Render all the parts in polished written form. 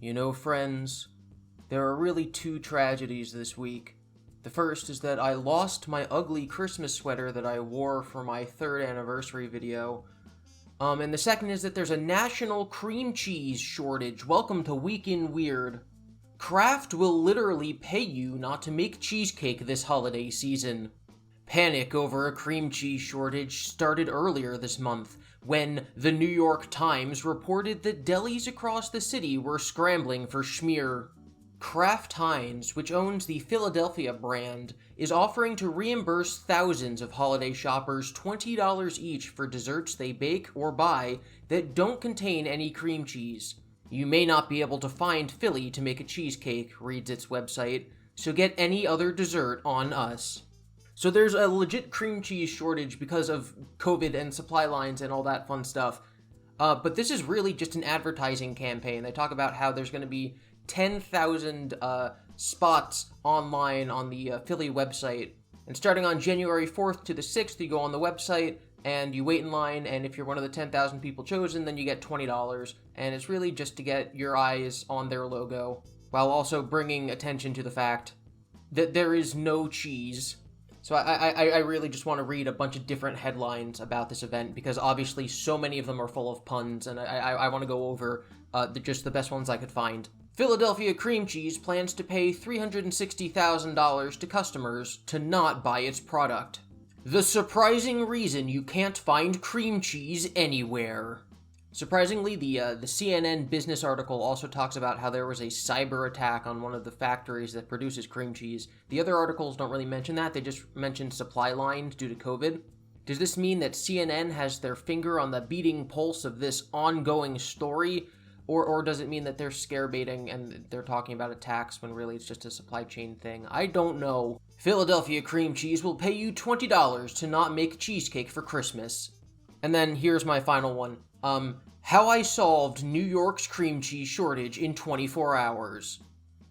You know, friends, there are really two tragedies this week. The first is that I lost my ugly Christmas sweater that I wore for my 3rd anniversary video. And the second is that there's a national cream cheese shortage. Welcome to Week in Weird. Kraft will literally pay you not to make cheesecake this holiday season. Panic over a cream cheese shortage started earlier this month, when the New York Times reported that delis across the city were scrambling for schmear. Kraft Heinz, which owns the Philadelphia brand, is offering to reimburse thousands of holiday shoppers $20 each for desserts they bake or buy that don't contain any cream cheese. You may not be able to find Philly to make a cheesecake, reads its website, so get any other dessert on us. So there's a legit cream cheese shortage because of COVID and supply lines and all that fun stuff. But this is really just an advertising campaign. They talk about how there's going to be 10,000 spots online on the Philly website. And starting on January 4th to the 6th, you go on the website and you wait in line. And if you're one of the 10,000 people chosen, then you get $20. And it's really just to get your eyes on their logo, while also bringing attention to the fact that there is no cheese. So I really just want to read a bunch of different headlines about this event, because obviously so many of them are full of puns, and I want to go over just the best ones I could find. Philadelphia Cream Cheese plans to pay $360,000 to customers to not buy its product. The surprising reason you can't find cream cheese anywhere. Surprisingly, the CNN business article also talks about how there was a cyber attack on one of the factories that produces cream cheese. The other articles don't really mention that, they just mention supply lines due to COVID. Does this mean that CNN has their finger on the beating pulse of this ongoing story? Or does it mean that they're scare baiting and they're talking about attacks when really it's just a supply chain thing? I don't know. Philadelphia Cream Cheese will pay you $20 to not make cheesecake for Christmas. And then here's my final one. How I Solved New York's Cream Cheese Shortage in 24 Hours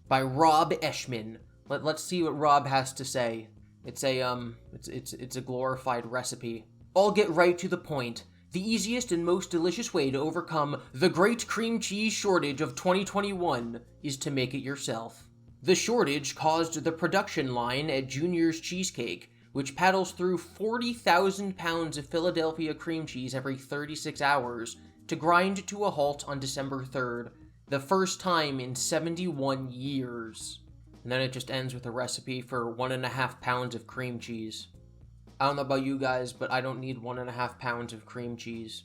by Rob Eshman. Let's see what Rob has to say. It's a glorified recipe. I'll get right to the point. The easiest and most delicious way to overcome the great cream cheese shortage of 2021 is to make it yourself. The shortage caused the production line at Junior's Cheesecake, which paddles through 40,000 pounds of Philadelphia cream cheese every 36 hours, to grind to a halt on December 3rd, the first time in 71 years. And then it just ends with a recipe for 1.5 pounds of cream cheese. I don't know about you guys, but I don't need 1.5 pounds of cream cheese.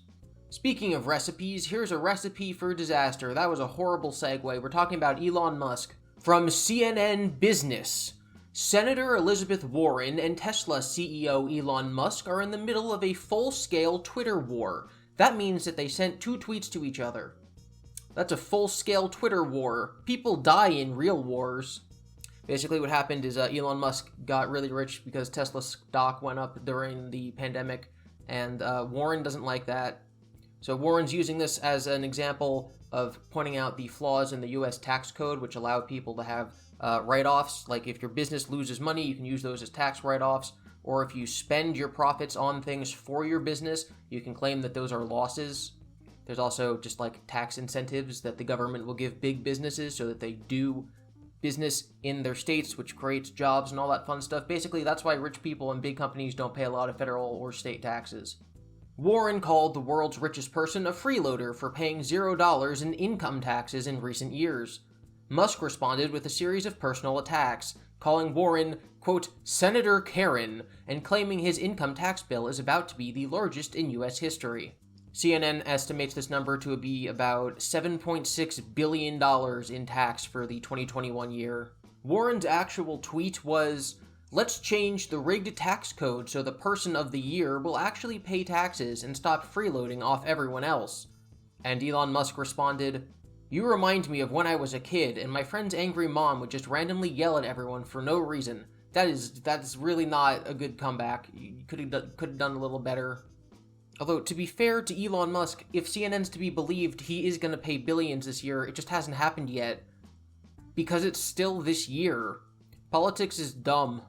Speaking of recipes, here's a recipe for disaster. That was a horrible segue. We're talking about Elon Musk. From CNN Business. Senator Elizabeth Warren and Tesla CEO Elon Musk are in the middle of a full-scale Twitter war. That means that they sent 2 tweets to each other. That's a full-scale Twitter war. People die in real wars. Basically what happened is Elon Musk got really rich because Tesla stock went up during the pandemic, and Warren doesn't like that. So Warren's using this as an example of pointing out the flaws in the US tax code, which allow people to have write-offs. Like if your business loses money, you can use those as tax write-offs. Or if you spend your profits on things for your business, you can claim that those are losses. There's also just like tax incentives that the government will give big businesses so that they do business in their states, which creates jobs and all that fun stuff. Basically, that's why rich people and big companies don't pay a lot of federal or state taxes. Warren called the world's richest person a freeloader for paying $0 in income taxes in recent years. Musk responded with a series of personal attacks, calling Warren, quote, Senator Karen, and claiming his income tax bill is about to be the largest in U.S. history. CNN estimates this number to be about $7.6 billion in tax for the 2021 year. Warren's actual tweet was, let's change the rigged tax code so the person of the year will actually pay taxes and stop freeloading off everyone else. And Elon Musk responded, you remind me of when I was a kid and my friend's angry mom would just randomly yell at everyone for no reason. That's really not a good comeback. You could have done a little better. Although, to be fair to Elon Musk, if CNN's to be believed, he is going to pay billions this year. It just hasn't happened yet. Because it's still this year. Politics is dumb.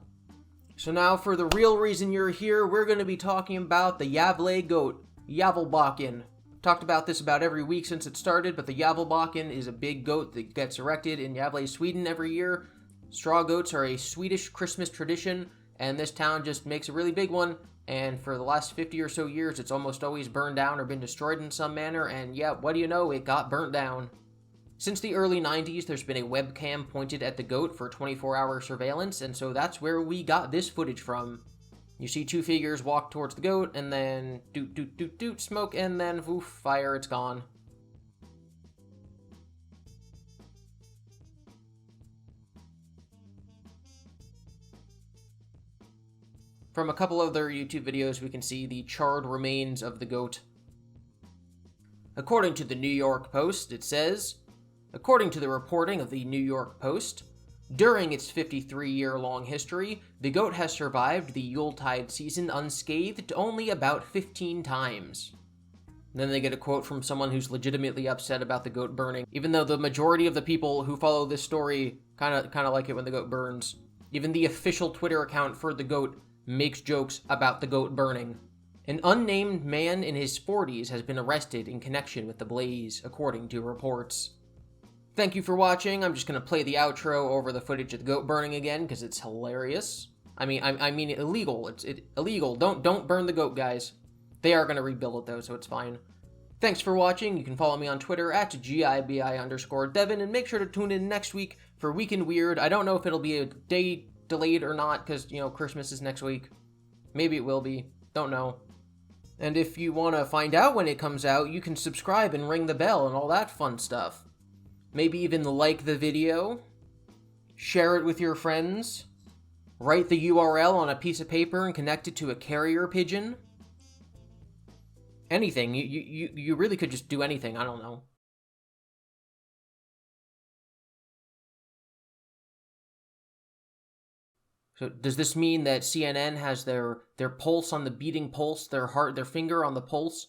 So now, for the real reason you're here, we're going to be talking about the Gavle Goat, Yavelbakken. Talked about this about every week since it started, but the Gavle is a big goat that gets erected in Gavle, Sweden every year. Straw goats are a Swedish Christmas tradition, and this town just makes a really big one, and for the last 50 or so years, it's almost always burned down or been destroyed in some manner, and yeah, what do you know, it got burnt down. Since the early 90s, there's been a webcam pointed at the goat for 24-hour surveillance, and so that's where we got this footage from. You see two figures walk towards the goat, and then doot, doot, doot, doot, smoke, and then woof, fire, it's gone. From a couple other YouTube videos, we can see the charred remains of the goat. According to the New York Post, it says, according to the reporting of the New York Post, during its 53-year-long history, the goat has survived the Yuletide season unscathed only about 15 times. And then they get a quote from someone who's legitimately upset about the goat burning, even though the majority of the people who follow this story kind of like it when the goat burns. Even the official Twitter account for the goat makes jokes about the goat burning. An unnamed man in his 40s has been arrested in connection with the blaze, according to reports. Thank you for watching. I'm just going to play the outro over the footage of the goat burning again, because it's hilarious. I mean illegal. It's illegal. Don't burn the goat, guys. They are going to rebuild it, though, so it's fine. Thanks for watching. You can follow me on Twitter at GiBi_Devin, and make sure to tune in next week for Week in Weird. I don't know if it'll be a day delayed or not, because, Christmas is next week. Maybe it will be. Don't know. And if you want to find out when it comes out, you can subscribe and ring the bell and all that fun stuff. Maybe even like the video, share it with your friends, write the URL on a piece of paper and connect it to a carrier pigeon. Anything. You really could just do anything. I don't know. So does this mean that CNN has their pulse on the beating pulse, their finger on the pulse